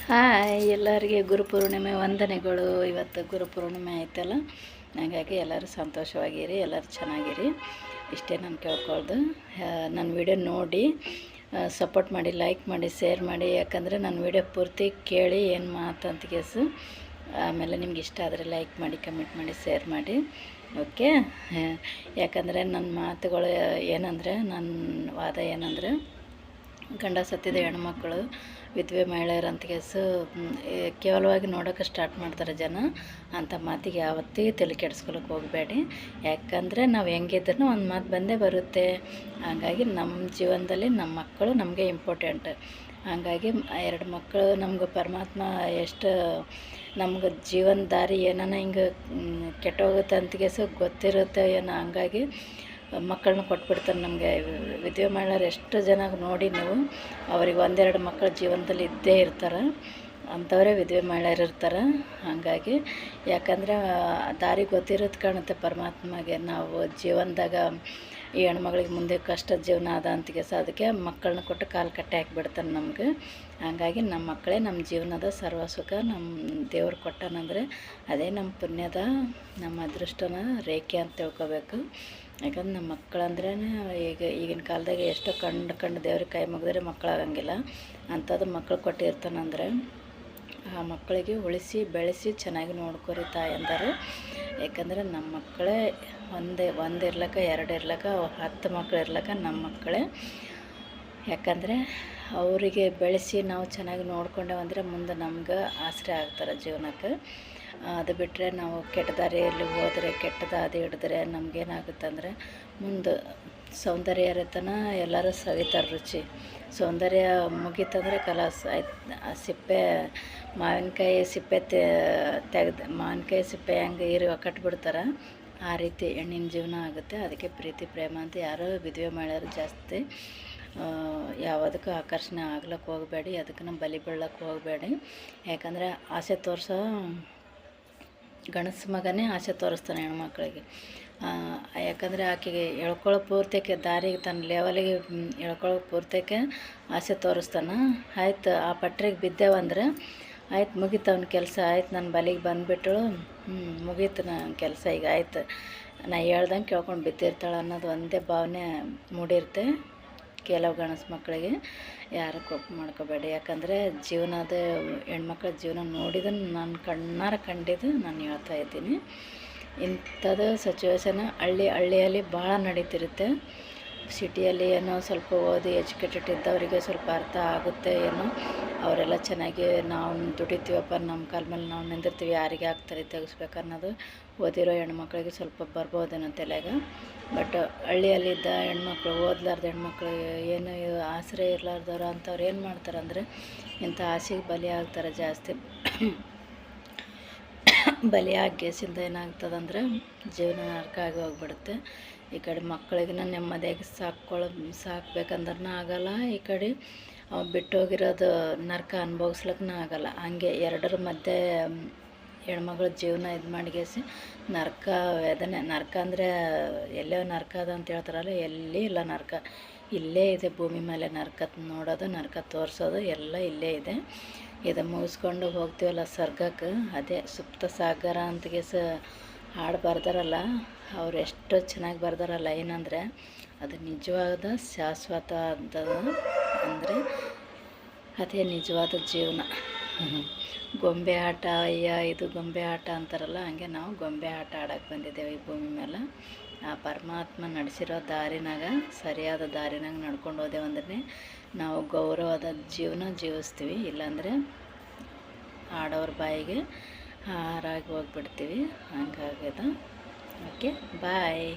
Hi, ಎಲ್ಲರಿಗೆ ಗುರುಪೂರ್ಣಿಮೆ ವಂದನೆಗಳು. ಇವತ್ತು ಗುರುಪೂರ್ಣಿಮೆ ಆಯ್ತಲ್ಲ, ಹಾಗಾಗಿ ಎಲ್ಲರೂ ಸಂತೋಷವಾಗಿರಿ, ಎಲ್ಲರೂ ಚೆನ್ನಾಗಿರಿ. ಇಷ್ಟೇ ನಾನು ಕೇಳ್ಕೊಳ್ದು. ನನ್ನ ವಿಡಿಯೋ ನೋಡಿ ಸಪೋರ್ಟ್ ಮಾಡಿ, ಲೈಕ್ ಮಾಡಿ, ಶೇರ್ ಮಾಡಿ. ಯಾಕಂದರೆ ನನ್ನ ವಿಡಿಯೋ ಪೂರ್ತಿ ಕೇಳಿ ಏನು ಮಾತಂತ ಕೇಸು ಆಮೇಲೆ ನಿಮ್ಗೆ ಇಷ್ಟ ಆದರೆ ಲೈಕ್ ಮಾಡಿ, ಕಮೆಂಟ್ ಮಾಡಿ, ಶೇರ್ ಮಾಡಿ. ಓಕೆ. ಯಾಕಂದರೆ ನನ್ನ ಮಾತುಗಳು ಏನಂದರೆ, ನನ್ನ ವಾದ ಏನಂದರೆ, ಗಂಡ ಸತ್ತಿದ ಹೆಣ್ಮಕ್ಳು ವಿಧವೆ ಮಹಿಳೆಯರು ಅಂತ ಕೇಸು ಕೇವಲವಾಗಿ ನೋಡೋಕೆ ಸ್ಟಾರ್ಟ್ ಮಾಡ್ತಾರೆ ಜನ. ಅಂಥ ಮಾತಿಗೆ ಯಾವತ್ತಿಗೂ ತಲೆ ಕೆಡಿಸ್ಕೊಳಕ್ಕೆ ಹೋಗಬೇಡಿ. ಯಾಕಂದರೆ ನಾವು ಹೆಂಗಿದ್ರೂ ಒಂದು ಮಾತು ಬಂದೇ ಬರುತ್ತೆ. ಹಾಗಾಗಿ ನಮ್ಮ ಜೀವನದಲ್ಲಿ ನಮ್ಮ ಮಕ್ಕಳು ನಮಗೆ ಇಂಪಾರ್ಟೆಂಟ್. ಹಾಗಾಗಿ 2 ಮಕ್ಕಳು ನಮ್ಗೆ ಪರಮಾತ್ಮ ಎಷ್ಟು ನಮ್ಗೆ ಜೀವನ ದಾರಿ ಏನಾನ ಹಿಂಗೆ ಕೆಟ್ಟೋಗುತ್ತೆ ಅಂತ ಕೇಸು ಗೊತ್ತಿರುತ್ತೆ ಏನೋ. ಹಂಗಾಗಿ ಮಕ್ಕಳನ್ನ ಕೊಟ್ಬಿಡ್ತಾರೆ ನಮಗೆ. ವಿಧವೆ ಮಹಿಳೆಯರು ಎಷ್ಟು ಜನ ನೋಡಿ ನೀವು, ಅವ್ರಿಗೆ 1-2 ಮಕ್ಕಳ ಜೀವನದಲ್ಲಿ ಇದ್ದೇ ಇರ್ತಾರೆ. ಅಂಥವರೇ ವಿಧವೆ ಮಹಿಳೆಯರು ಇರ್ತಾರೆ. ಹಾಗಾಗಿ ಯಾಕಂದರೆ ದಾರಿ ಗೊತ್ತಿರೋದು ಕಾಣುತ್ತೆ ಪರಮಾತ್ಮಗೆ. ನಾವು ಜೀವನದಾಗ ಈ ಹೆಣ್ಮಗಳಿಗೆ ಮುಂದೆ ಕಷ್ಟದ ಜೀವನ ಅದ ಅಂತ ಕೇಸ ಅದಕ್ಕೆ ಮಕ್ಕಳನ್ನ ಕೊಟ್ಟು ಕಾಲು ಕಟ್ಟೆ ಹಾಕಿಬಿಡ್ತಾನೆ ನಮ್ಗೆ. ಹಾಗಾಗಿ ನಮ್ಮ ಮಕ್ಕಳೇ ನಮ್ಮ ಜೀವನದ ಸರ್ವಸುಖ. ನಮ್ಮ ದೇವ್ರು ಕೊಟ್ಟಾನಂದರೆ ಅದೇ ನಮ್ಮ ಪುಣ್ಯದ, ನಮ್ಮ ಅದೃಷ್ಟನ ರೇಖೆ ಅಂತ ತಿಳ್ಕೊಬೇಕು. ಯಾಕಂದ್ರೆ ನಮ್ಮ ಮಕ್ಕಳಂದ್ರೇ ಈಗಿನ ಕಾಲದಾಗ ಎಷ್ಟೋ ಕಂಡು ದೇವ್ರಿಗೆ ಕೈ ಮುಗಿದ್ರೆ ಮಕ್ಕಳಾಗಂಗಿಲ್ಲ. ಅಂಥದ್ದು ಮಕ್ಕಳು ಕೊಟ್ಟಿರ್ತಾನಂದರೆ ಆ ಮಕ್ಕಳಿಗೆ ಉಳಿಸಿ ಬೆಳೆಸಿ ಚೆನ್ನಾಗಿ ನೋಡ್ಕೊರಿ ತಾಯಂದರು. ಯಾಕಂದರೆ ನಮ್ಮ ಮಕ್ಕಳೇ ಒಂದು ಇರ್ಲಕ್ಕ 2 ಇರ್ಲಕ್ಕ 10 ಮಕ್ಕಳು ಇರ್ಲಕ್ಕ ನಮ್ಮ ಮಕ್ಕಳೇ. ಯಾಕಂದರೆ ಅವರಿಗೆ ಬೆಳೆಸಿ ನಾವು ಚೆನ್ನಾಗಿ ನೋಡ್ಕೊಂಡೇವಂದರೆ ಮುಂದೆ ನಮ್ಗೆ ಆಸರೆ ಆಗ್ತಾರೆ ಜೀವನಕ್ಕೆ. ಅದು ಬಿಟ್ಟರೆ ನಾವು ಕೆಟ್ಟ ದಾರಿಯಲ್ಲಿ ಹೋದರೆ, ಕೆಟ್ಟ ದಾರಿ ಹಿಡಿದ್ರೆ ನಮಗೇನಾಗುತ್ತೆ ಅಂದರೆ ಮುಂದೆ ಸೌಂದರ್ಯ ಇರತನ ಎಲ್ಲರೂ ಸವಿತಾರೆ ರುಚಿ. ಸೌಂದರ್ಯ ಮುಗೀತಂದರೆ ಕಲಾಸ್ ಆಯ್ತು. ಆ ಸಿಪ್ಪೆ ಮಾವಿನಕಾಯಿ ಸಿಪ್ಪೆ ತೆಗೆದು ಮಾವಿನಕಾಯಿ ಸಿಪ್ಪೆ ಹೆಂಗೆ ಹೀರಿ ಕಟ್ಬಿಡ್ತಾರೆ, ಆ ರೀತಿ ಹೆಣ್ಣಿನ ಜೀವನ ಆಗುತ್ತೆ. ಅದಕ್ಕೆ ಪ್ರೀತಿ ಪ್ರೇಮ ಅಂತ ಯಾರೂ ವಿಧವೆ ಮಹಿಳೆಯರು ಜಾಸ್ತಿ ಯಾವುದಕ್ಕೂ ಆಕರ್ಷಣೆ ಆಗ್ಲಿಕ್ಕೆ ಹೋಗಬೇಡಿ, ಅದಕ್ಕೆ ಬಲಿ ಬೀಳಕ್ಕೆ ಹೋಗಬೇಡಿ. ಯಾಕಂದರೆ ಆಸೆ ತೋರಿಸೋ ಗಣಸ ಮಗನೇ ಆಸೆ ತೋರಿಸ್ತಾನೆ ಹೆಣ್ಮಕ್ಳಿಗೆ. ಯಾಕಂದರೆ ಆಕೆಗೆ ಎಳ್ಕೊಳ್ಳೋ ಪೂರ್ತಿಗೆ ದಾರಿಗೆ ತನ್ನ ಲೆವೆಲಿಗೆ ಎಳ್ಕೊಳ್ಳೋ ಪೂರ್ತಿಗೆ ಆಸೆ ತೋರಿಸ್ತಾನೆ. ಆಯ್ತು, ಆ ಪಟ್ರಿಗೆ ಬಿದ್ದೇವಂದ್ರೆ ಆಯ್ತು, ಮುಗೀತು ಅವ್ನ ಕೆಲಸ. ಆಯ್ತು, ನನ್ನ ಬಲಿಗೆ ಬಂದುಬಿಟ್ಟಳು, ಮುಗೀತು ನನ್ನ ಕೆಲಸ, ಈಗ ಆಯ್ತು, ನಾ ಹೇಳ್ದಂಗೆ ಕೇಳ್ಕೊಂಡು ಬಿದ್ದಿರ್ತಾಳೆ ಅನ್ನೋದು ಒಂದೇ ಭಾವನೆ ಮೂಡಿರುತ್ತೆ ಕೆಲವು ಗಣಸ ಮಕ್ಕಳಿಗೆ. ಯಾರು ಕೋಪ ಮಾಡ್ಕೋಬೇಡಿ. ಯಾಕಂದರೆ ಜೀವನದ ಹೆಣ್ಮಕ್ಳ ಜೀವನ ನೋಡಿದನ್ನು ನಾನು ಕಣ್ಣಾರ ಕಂಡಿದ್ದು ನಾನು ಹೇಳ್ತಾ ಇದ್ದೀನಿ. ಇಂಥದ್ದು ಸಿಚುವೇಶನ್ ಹಳ್ಳಿಯಲ್ಲಿ ಭಾಳ ನಡೀತಿರುತ್ತೆ. ಸಿಟಿಯಲ್ಲಿ ಏನೋ ಸ್ವಲ್ಪ ಓದಿ ಎಜುಕೇಟೆಡ್ ಇದ್ದವರಿಗೆ ಸ್ವಲ್ಪ ಅರ್ಥ ಆಗುತ್ತೆ ಏನೋ. ಅವರೆಲ್ಲ ಚೆನ್ನಾಗಿ ನಾವು ದುಡಿತೀವಪ್ಪ, ನಮ್ಮ ಕಾಲ ಮೇಲೆ ನಾವು ನಿಂದಿರ್ತೀವಿ, ಯಾರಿಗೆ ಆಗ್ತಾರೆ ತೆಗಿಸ್ಬೇಕು ಅನ್ನೋದು ಓದಿರೋ ಹೆಣ್ಮಕ್ಳಿಗೆ ಸ್ವಲ್ಪ ಬರ್ಬೋದೇನೋ ತಲೆಗೆ. ಬಟ್ ಹಳ್ಳಿಯಲ್ಲಿದ್ದ ಹೆಣ್ಮಕ್ಳು, ಓದಲಾರ್ದ ಹೆಣ್ಮಕ್ಳು, ಏನು ಆಸರೆ ಇರಲಾರ್ದವ್ರು ಅಂಥವ್ರು ಏನು ಮಾಡ್ತಾರೆ ಅಂದರೆ ಇಂಥ ಆಸೆಗೆ ಬಲಿ ಆಗ್ತಾರೆ ಜಾಸ್ತಿ. ಬಲಿಯಾಗೇಸಿಂದ ಏನಾಗ್ತದಂದ್ರೆ ಜೀವನ ನರಕ ಆಗಿ ಹೋಗ್ಬಿಡುತ್ತೆ. ಈ ಕಡೆ ಮಕ್ಕಳಿಗಿನ ನೆಮ್ಮದಿಯಾಗಿ ಸಾಕ್ಬೇಕಂದ್ರೂ ಆಗಲ್ಲ, ಈ ಕಡೆ ಬಿಟ್ಟೋಗಿರೋದು ನರಕ ಅನುಭವಿಸ್ಲಿಕ್ಕೂ ಆಗಲ್ಲ. ಹಂಗೆ ಎರಡರ ಮಧ್ಯೆ ಹೆಣ್ಮಗಳ ಜೀವನ ಇದು ಮಾಡಿಗೇಸಿ ನರಕ ವೇದನೆ. ನರಕ ಅಂದರೆ ಎಲ್ಲೋ ನರಕ ಅದ ಅಂತ ಹೇಳ್ತಾರಲ್ಲ, ಎಲ್ಲಿ ಇಲ್ಲ ನರಕ, ಇಲ್ಲೇ ಇದೆ ಭೂಮಿ ಮೇಲೆ. ನರಕ ನೋಡೋದು, ನರಕ ತೋರಿಸೋದು ಎಲ್ಲ ಇಲ್ಲೇ ಇದೆ. ಇದು ಮುಗಿಸ್ಕೊಂಡು ಹೋಗ್ತೀವಲ್ಲ ಸ್ವರ್ಗಕ್ಕೆ, ಅದೇ ಸುಪ್ತ ಸಾಗರ ಅಂತ ಹಾಡು ಬರ್ದಾರಲ್ಲ, ಅವ್ರು ಎಷ್ಟು ಚೆನ್ನಾಗಿ ಬರ್ದಾರಲ್ಲ. ಏನಂದರೆ ಅದು ನಿಜವಾದ ಶಾಶ್ವತ ಅಂತ, ಅಂದರೆ ಅದೇ ನಿಜವಾದ ಜೀವನ. ಗೊಂಬೆ ಆಟ, ಅಯ್ಯ ಇದು ಗೊಂಬೆ ಆಟ ಅಂತಾರಲ್ಲ, ಹಂಗೆ ನಾವು ಗೊಂಬೆ ಆಟ ಆಡೋಕ್ಕೆ ಬಂದಿದ್ದೇವೆ ಈ ಭೂಮಿ ಮೇಲೆ. ಆ ಪರಮಾತ್ಮ ನಡೆಸಿರೋ ದಾರಿನಾಗ, ಸರಿಯಾದ ದಾರಿನಾಗ ನಡ್ಕೊಂಡು ಹೋದೆವಂದ್ರೆ ನಾವು ಗೌರವದ ಜೀವನ ಜೀವಿಸ್ತೀವಿ. ಇಲ್ಲಾಂದರೆ ಆಡೋರ ಬಾಯಿಗೆ ಹಾರಾಗಿ ಹೋಗ್ಬಿಡ್ತೀವಿ. ಹಂಗಾಗ್ಯದ. ಓಕೆ, ಬಾಯ್.